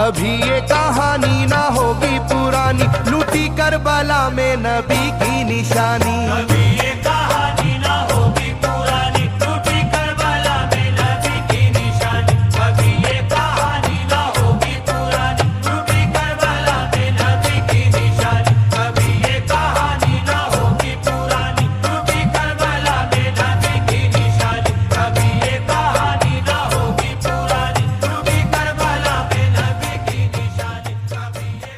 कभी ये कहानी ना होगी पुरानी, लूटी करबला में नबी की निशानी। कभी ये कहानी ना होगी पुरानी, लूटी करबला में नबी की निशानी। कभी ये कहानी ना होगी पुरानी, लूटी करबला में नबी की निशानी। कभी ये कहानी ना होगी पुरानी, लूटी करबला में नबी की निशानी। कभी ये कहानी ना होगी पुरानी, लूटी करबला में नबी की निशानी। कभी ये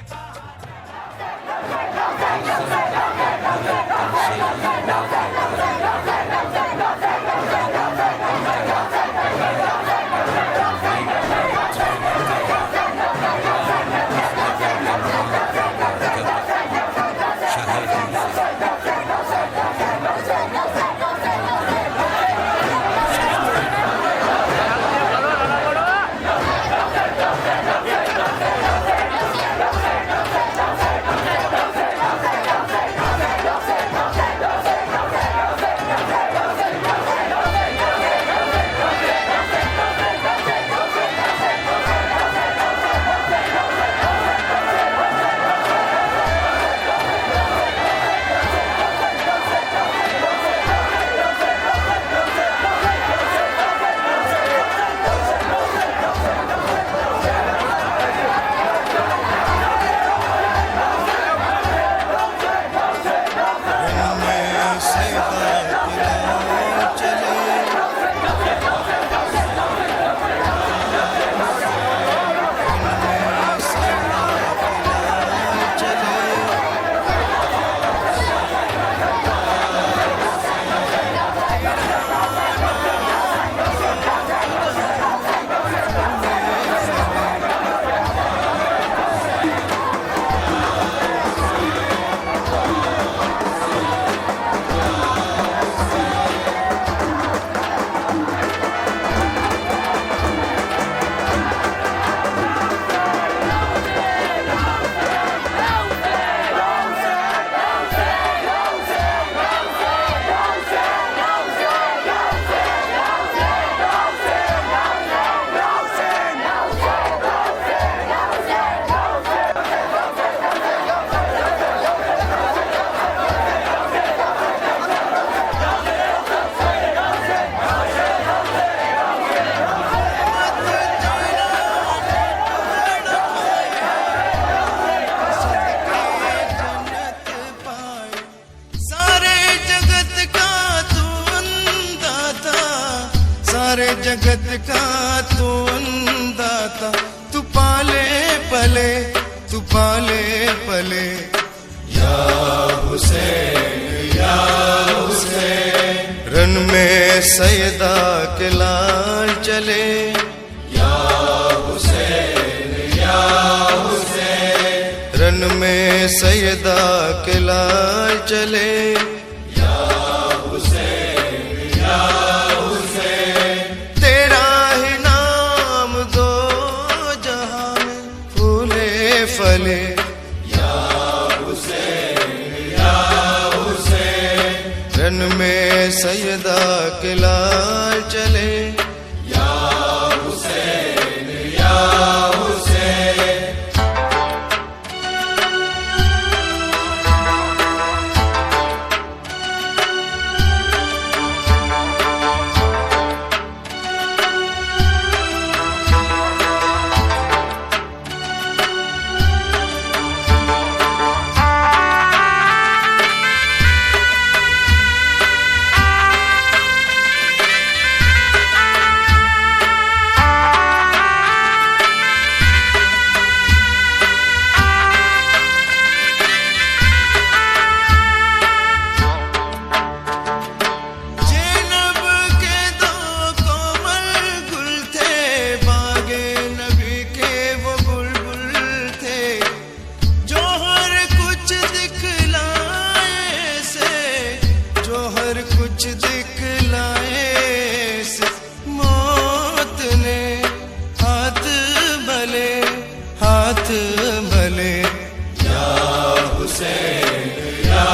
सारे जगत का तू अंदाता, तू पाले पले, तू पाले पले। या हुसैन या हुसैन, रन में सैयदा के लाल चले। या हुसैन या हुसैन, रन में सैयदा के लाल चले। फले या हुसैन या हुसैन, रन में सैयदा के लाल चले। या हुसैन या हुसैन। कुछ दिखलाए से मौत ने हाथ भले हाथ भले। या हुसैन या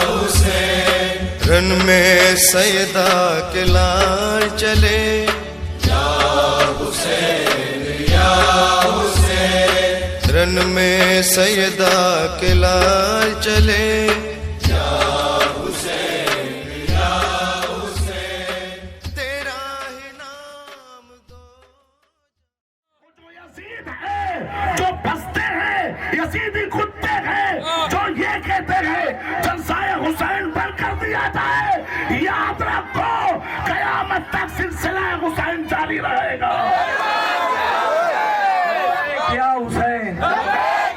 हुसैन, रन में सैयदा के लाल चले। या हुसैन या हुसैन, रन में सैयदा के लाल चले। तेरा ही नाम दो। यजीद है जो बसते हैं, यजीदी कुत्ते हैं जो ये कहते हैं जलसाए हुसैन बंद कर दिया जाए। याद रखो कयामत तक सिलसिला हुसैन जारी रहेगा। क्या हुसैन,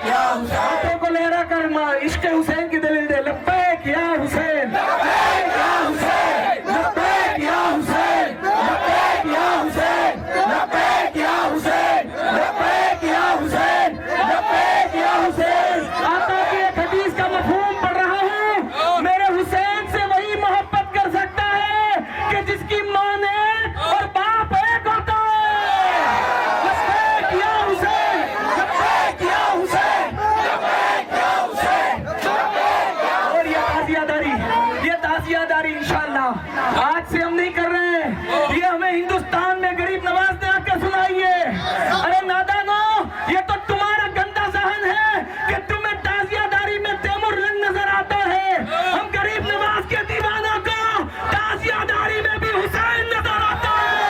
क्या हुसैन को लहरा कर मार, इश्क हुसैन की दलील दे। लब्बैक या हुसैन, लब्बैक या हुसैन, लब्बैक या हुसैन, लब्बैक या हुसैन, लब्बैक या हुसैन, लब्बैक या हुसैन, लब्बैक या हुसैन। आका की एक हदीस का मफहूम पढ़ रहा हूँ, मेरे हुसैन से वही मोहब्बत कर सकता है कि जिसकी माँ ने और बाप एक होता है। लब्बैक या हुसैन, लब्बैक या हुसैन, लब्बैक या हुसैन, लब्बैक या। और ये ताज़ियादारी इंशाअल्लाह आज से हम नहीं कर रहे हैं, ये हमें हिंदुस्तान में गरीब नवाज ने आकर सुनाई है। अरे नादानो, ये तो तुम्हारा गंदा जहन है कि तुम्हें ताज़ियादारी में तैमूर रंग नजर आता है। हम गरीब नवाज के दीवाना को ताज़ियादारी में भी हुसैन नजर आता है।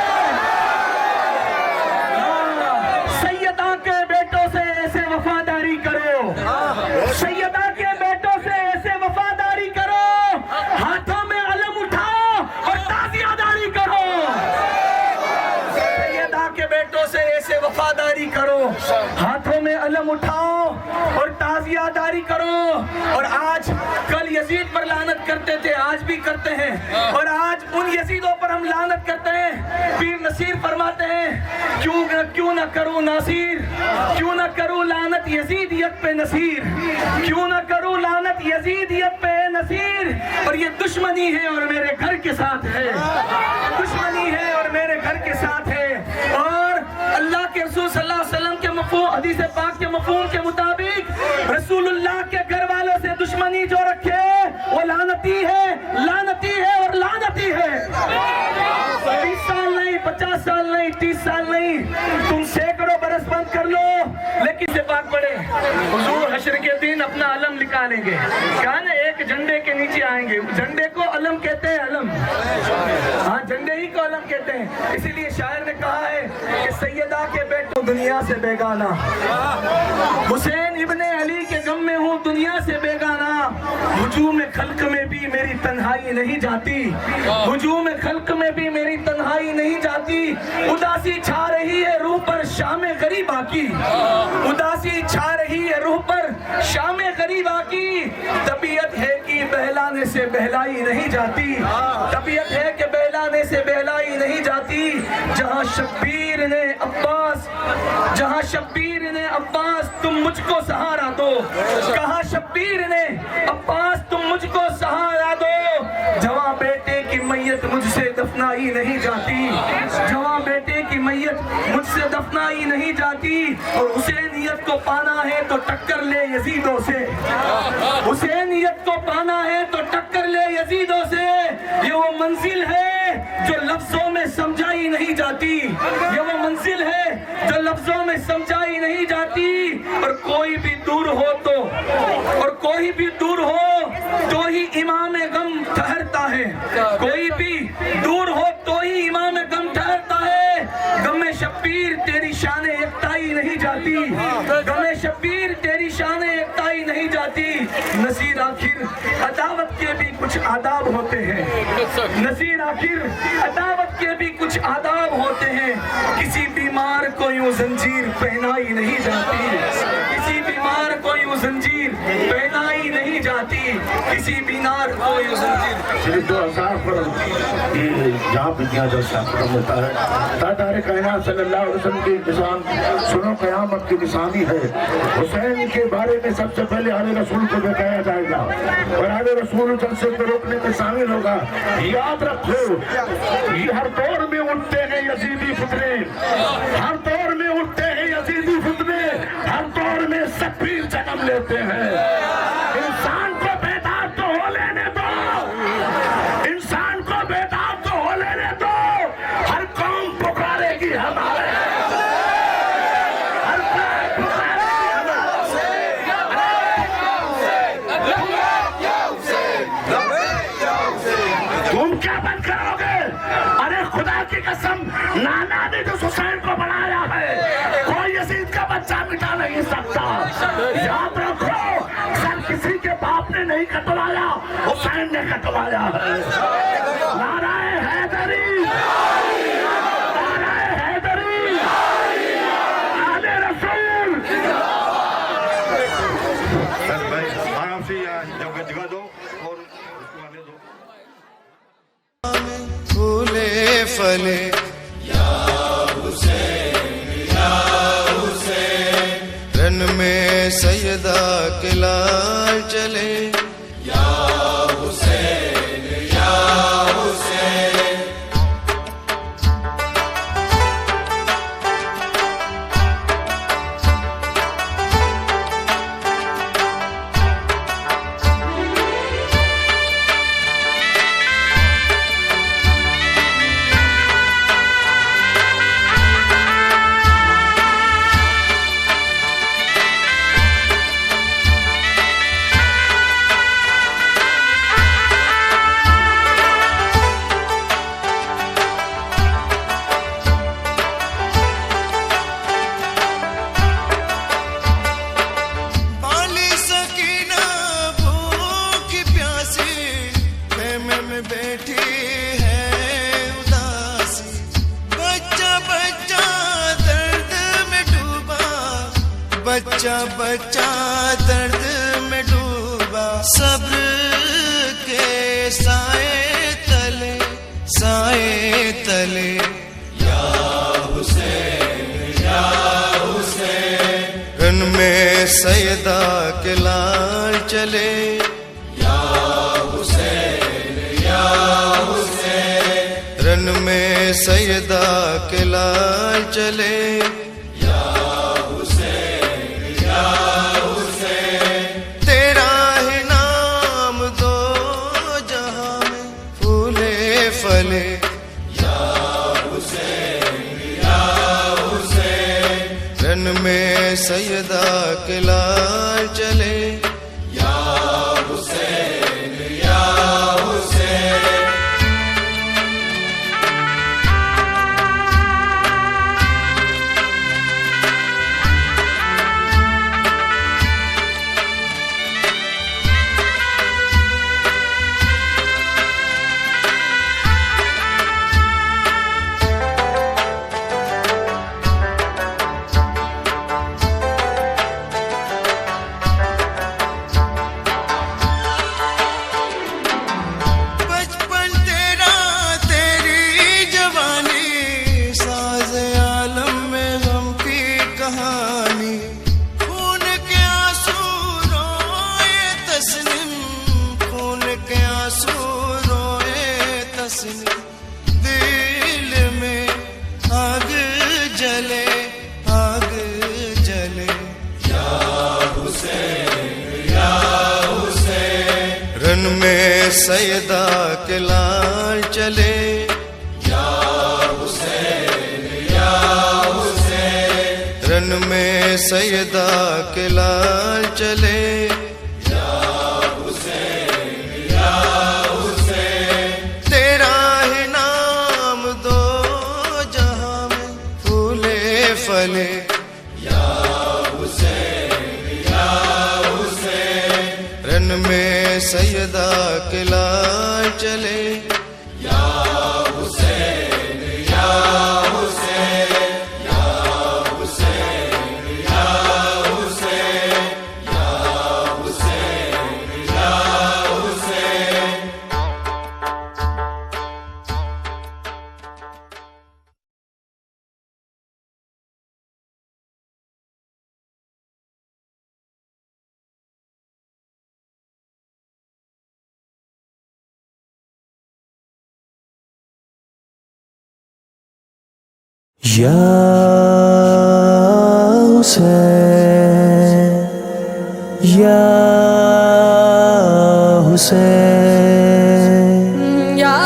सैयदा के बेटों से ऐसे वफादारी करो, सैयदा के बेटों से ऐसे वफादारी करो, हाथों में अलम उठाओ और ताज़ियादारी करो। सैयदा के बेटों से ऐसे वफादारी करो, हाथों में अलम उठाओ और ताज़ियादारी करो। और आज कल यजीद पर लानत करते थे, आज भी करते हैं, और आज उन यजीदों पर हम लानत करते हैं। पीर नसीर फरमाते हैं क्यों न करूं नासिर, क्यों न करूं लानत यजीदियत पे नसीर, क्यों न करूं लानत यजीदियत पे नसीर। और ये दुश्मनी है और मेरे घर के साथ है, दुश्मनी है और मेरे घर के साथ है। और अल्लाह के रसूल सल्लल्लाहु अलैहि वसल्लम के मफ़हूम, हदीस पाक के मफ़हूम के मुताबिक रसूलुल्लाह के घर वालों से दुश्मनी जो रखे वो लानती है, लानती है और लानती है। 20 साल नहीं, 50 साल नहीं, 30 साल नहीं, तुम सैकड़ों बरस बंद कर लो, लेकिन से बात पड़े हुजूर हश्र के दिन अपना अलम निकालेंगे। क्या ना, एक झंडे के नीचे आएंगे, झंडे को अलम कहते हैं, अलम, हाँ झंडे ही को अलम कहते हैं। इसीलिए शायर ने कहा है कि सैयदा के बेटो दुनिया से बेगाना, हुसैन इब्ने अली के गम में हूँ दुनिया से बेगाना। हुजूम खल्क में भी मेरी तन्हाई नहीं जाती, हुजूम खल्क में भी मेरी तन्हाई नहीं जाती। उदासी छा रही है रूह पर शामे गरीबा की, उदासी छा रही है रूह पर शामे गरीबा की। तबीयत है कि बहलाने से बहलाई नहीं जाती, तबीयत है कि बहलाने से बहलाई नहीं जाती। जहाँ शब्बीर ने अब्बास, जहाँ शब्बीर ने अब्बास तुम मुझको सहारा दो, कहा शब्बीर ने अब्बास तुम मुझको सहारा दो। जवां बेटे की मैयत मुझसे दफनाई नहीं जाती, जवां बेटे की मैयत मुझसे दफनाई नहीं जाती। और हुसैनियत को पाना है तो टक्कर ले यजीदों से, हुसैनियत को पाना है तो टक्कर ले यजीदों से। ये वो मंजिल है जो लफ्जों में समझाई नहीं जाती, ये वो मंजिल है जो लफ्जों में समझाई नहीं जाती। और कोई भी दूर हो तो, और कोई भी दूर हो तो ही इमाम गम ठहरता है, कोई भी दूर हो तो ही इमाम गम ठहरता है। गमे शब्बीर तेरी शान एकताई नहीं जाती, गमे शब्बीर तेरी शान एकताई नहीं जाती। नसीर आखिर अदावत के भी कुछ आदाब होते हैं, नसीर आखिर अदावत के भी कुछ आदाब होते हैं। किसी बीमार को यूं जंजीर पहनाई नहीं जाती, किसी बीमार को यूं जंजीर पहनाई नहीं जाती, किसी बीमार को यूं जंजीर। जहाँ पे जो शास्त्र होता है तारे कायनात सल्लल्लाहु अलैहि वसल्लम की निशान सुनो, क़यामत की निशानी है। हुसैन के बारे में सबसे पहले आले रसूल को बताया जाएगा और आले रसूल जलसे को रोकने में शामिल होगा। याद रखो, ये हर दौर में उठते हैं यजीदी फितने, हर दौर में उठते हैं यजीदी फितने, हर दौर में शब्बीर जन्म लेते हैं। इंसान को बेदार तो हो लेने दो, इंसान को बेदार तो हो लेने दो। हर कौम पुकारेगी हमारे, हर कौम पुकारेगी हमारे। कसम, नाना ने जो हुसैन को बनाया है कोई यजीद का बच्चा मिटा नहीं सकता। याद रखो, सर किसी के बाप ने नहीं कटवाया, हुसैन ने कटवाया है। नाराए हैदरी, नाराए हैदरी, आले रसूल। भाई आराम से जगह दो और फूले फले रन में सैयदा के लाल चले। बाली सकीना भूख प्यासी खेमे में बैठी है उदासी। बच्चा बच्चा दर्द में डूबा, बच्चा बच्चा दर्द में डूबा। सब्र के साए तले, साए तले रन में सैयदा के लाल चले। रन में सैयदा के लाल चले। तेरा ही नाम दो जहां में फूले फले। रन में सैयदा के लाल चले। बचपन तेरा तेरी जवानी, साज़े आलम में गम की कहानी। खून के आंसू रोए तस्नीम, खून के आंसू रोए तस्नीम। दिल में आग जले, आग जले। रन में सैयदा के लाल चले। रन में सैयदा के लाल चले। तेरा ही नाम दो जहां में फूले फले। रन में सैयदा के लाल चले। या हुसैन, या हुसैन, या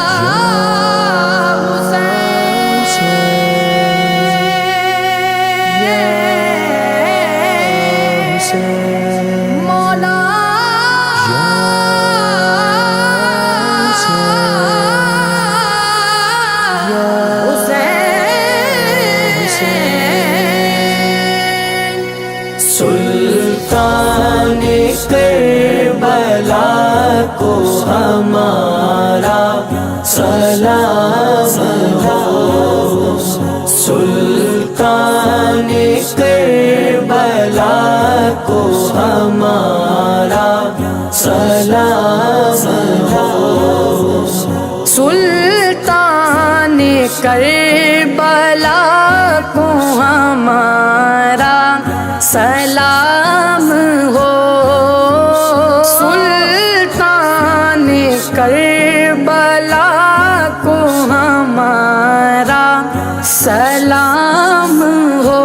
हुसैन, मौला हुसैन। सुल्तान करबला को हमारा सलाम हो। सुल्तान करबला को हमारा सलाम हो। सुल्तान करबला को हमारा सलाम हो। सुल्तान करबला को हमारा सलाम हो।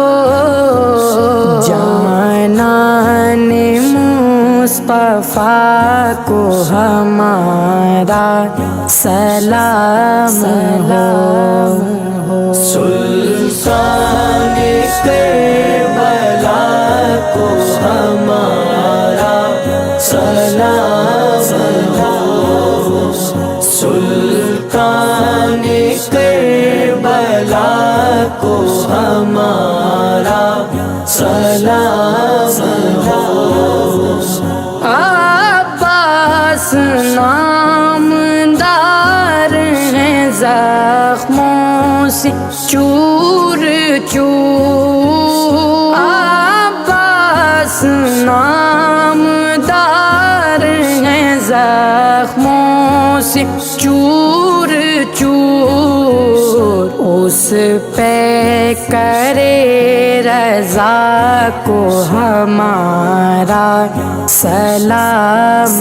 जानान मुस्तफा को हमारा सलाम हो। सुल्तान करबला को हमारा सलाम हो। सुल्तान करबला को हमारा सलाम हो। अब्बास नामदार हैं जख्मों से चूर चूर। अब्बास नामदार हैं जख्मों से चूर चूर। उस पे करे रज़ा को हमारा सलाम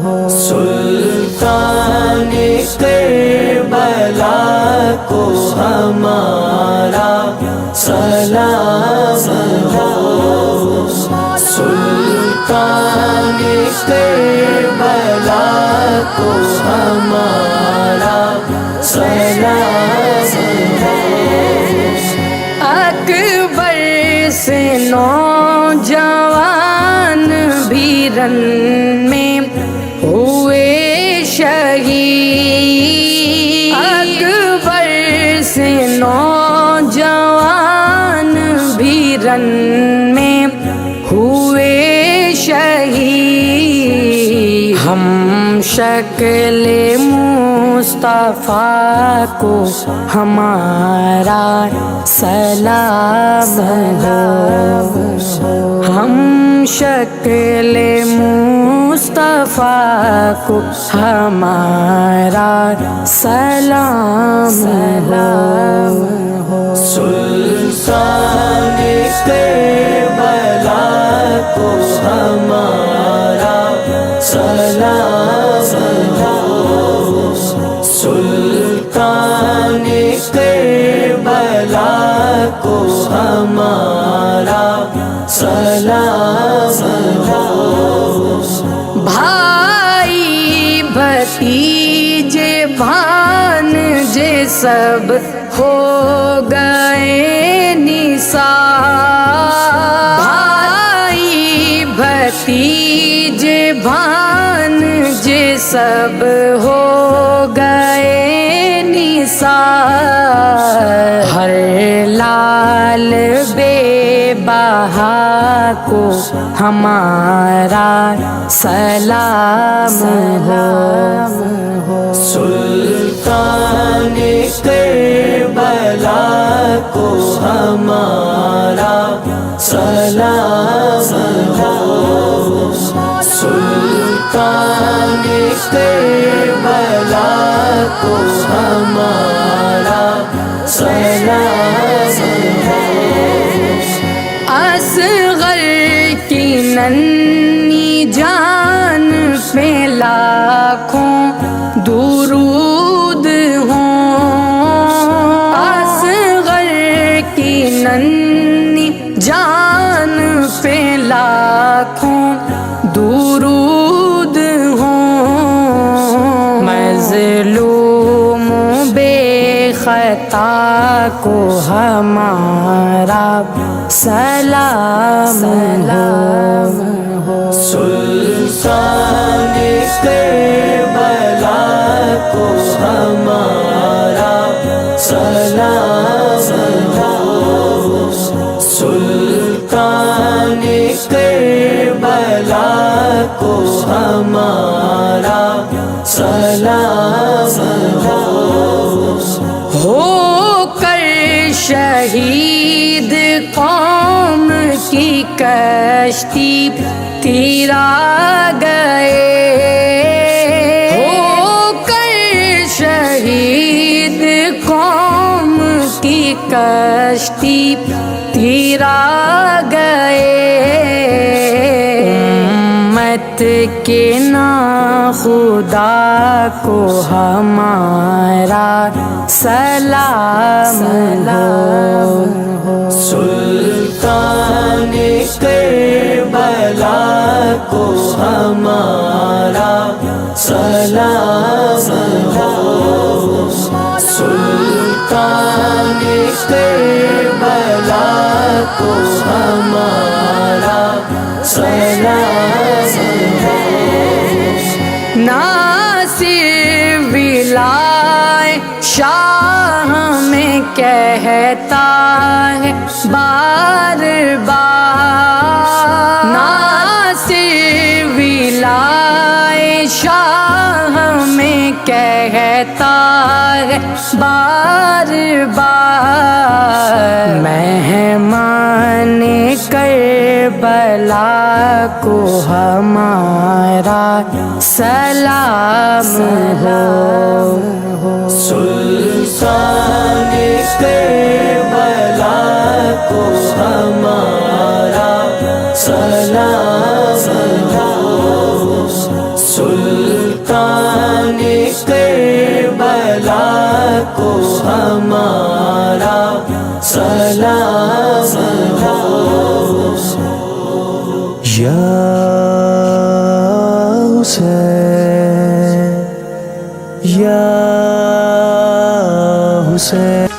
हो। सुल्तान करबला को हमारा सलाम हो। सुल्तान करबला को हमारा सलाम हो। अकबर से नौजवान भी रन में हुए शहीद। अकबर से नौजवान भी रन में हुए शहीद। हम शक्ल मुस्तफा को हमारा सलाम हो। हम शक्ल मुस्तफा को हमारा सलाम हो। सुल्तान करबला को हमारा सलाम हो। सुल्तान करबला को हमारा सलाम हो। भाई भतीजे भांजे सब हो गए निसार। भाई भतीजे भांजे सब हो गए निसार। हर लाल बेबहा को हमारा सलाम हो। सुल्तान करबला को हमारा सलाम हो। सुल्तान करबला को हमारा सलाम हो। असगर की नन्ही जान पे लाखों दुरूद हों। असगर की नन्ही जान पे लाखों दुरूद हों। मज़लूम बेखता को हमारा सलाम हो। सुल्तान करबला को हमारा सलाम हो। सुल्तान को हमारा सलाम हो कर शहीद कौम की कश्ती तीरा गए, हो कर शहीद कौम की कश्ती तीरा गए। उम्मत के ना खुदा को हमारा सलाम हो। सुल्तान करबला को हमारा सलाम हो। सुल्तान करबला को हमारा सलाम हो। नासिर विलाय शाह में कहता है बार बार, नासिर विलाय शाह में कहता है बार बार, मेहमान करबला को हमारा सलाम हो। सुल्तान करबला को हमारा सलाम हो। सुल्तान करबला को हमारा सलाम हो। या हुसैन या हुसैन।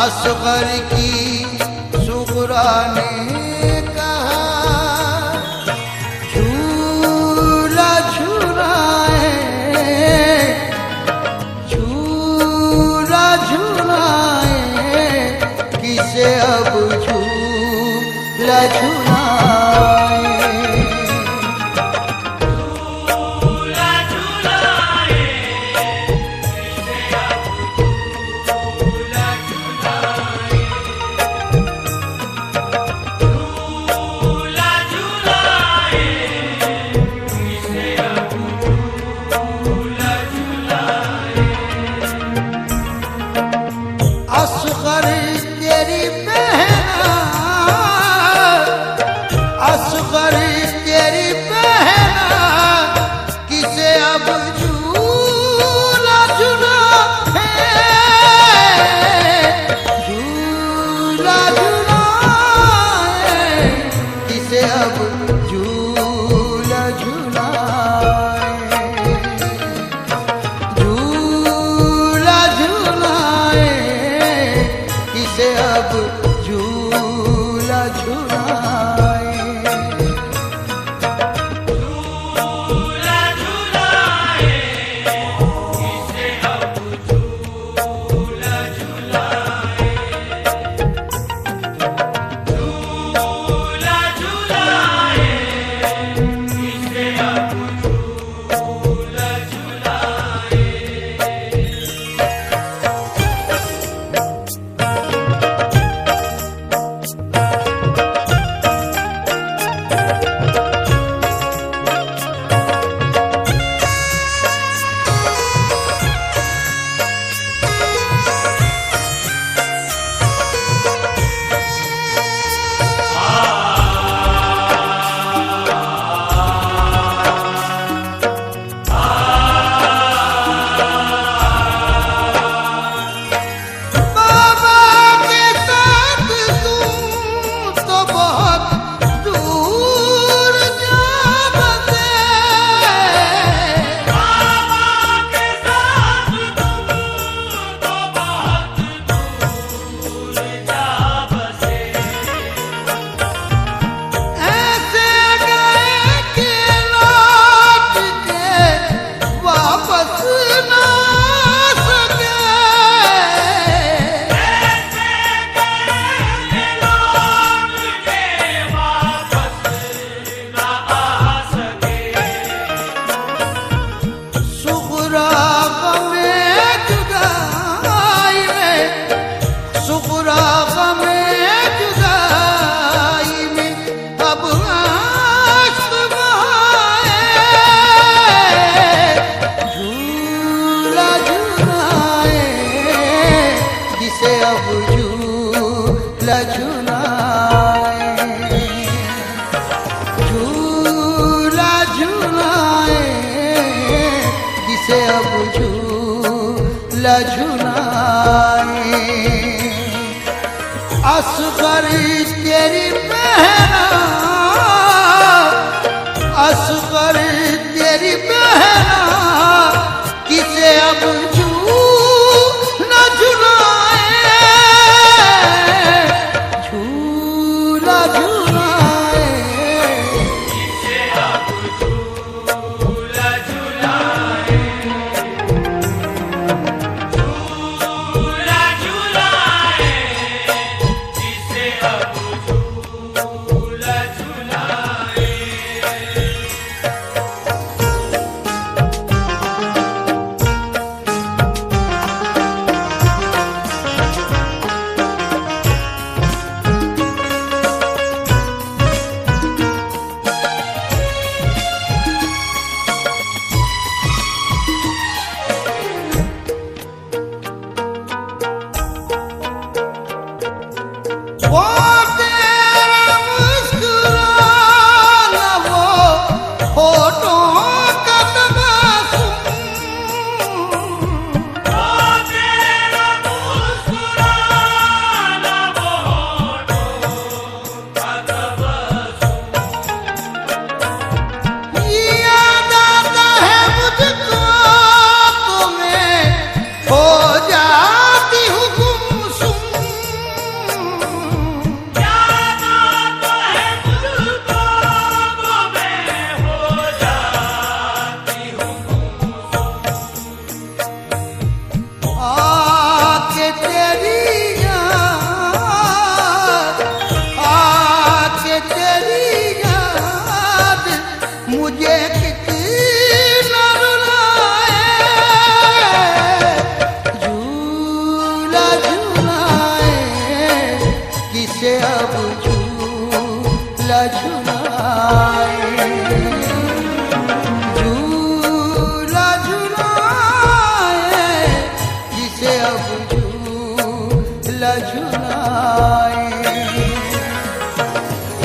असगर की सुगरा ने कहा झूला झूलाए, झूला झूलाए, किसे अब झूला झूलाए। असगर तेरी बहना वापस ना सके। सुगरा गमे जुदाई में, सुगरा गमे जुदाई में अब आश्क बहाए। झूला झुलाए जिसे अब झूला झुलाए, झूला झुलाए जिसे अब झूला झुलाए। असगर तेरी बहना, असगर तेरी बहना किसे अब झूला झुलाए, झूला झुलाए। वो तेरा मुस्कुराना, वो होठों का तबस्सुम, याद आता है मुझको तुम्हें हो जाती हूँ गुमसुम। आके तेरी याद, आके तेरी याद मुझे कितना रुलाए। झूला झुलाए किसे अब झूला झुलाए, झूला झुलाए जिसे अब झूला झुलाए।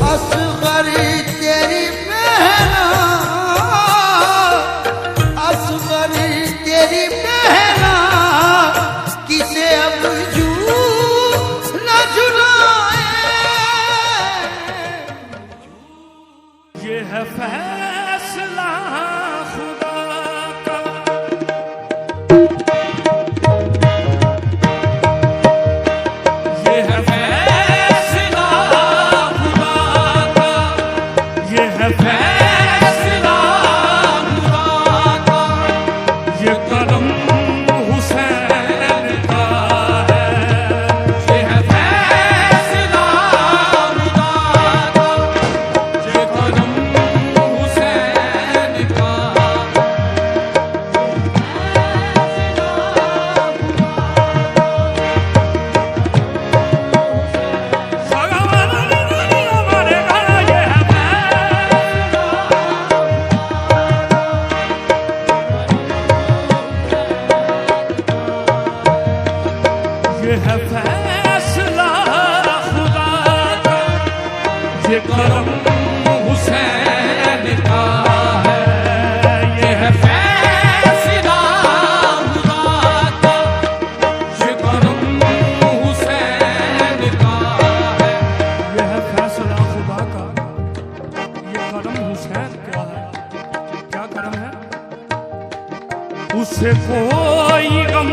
असगर तेरी बहना, असगर तेरी बहना किसे अब झूला झुलाए। ये है फैसला खुदा का, ये है फैसला खुदा का, ये है फैसला खुदा का, ये कदम हुसैन का है। ये है फैसला खुदा का, ये कदम हुसैन का। ये है फैसला खुदा का, ये करम हुसैन का है। ये है फैसला खुदा का, ये करम हुसैन का है। ये है फैसला खुदा का, ये करम हुसैन का है। क्या करम है? उसे कोई गम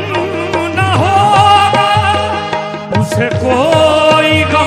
न होगा, उसे कोई गम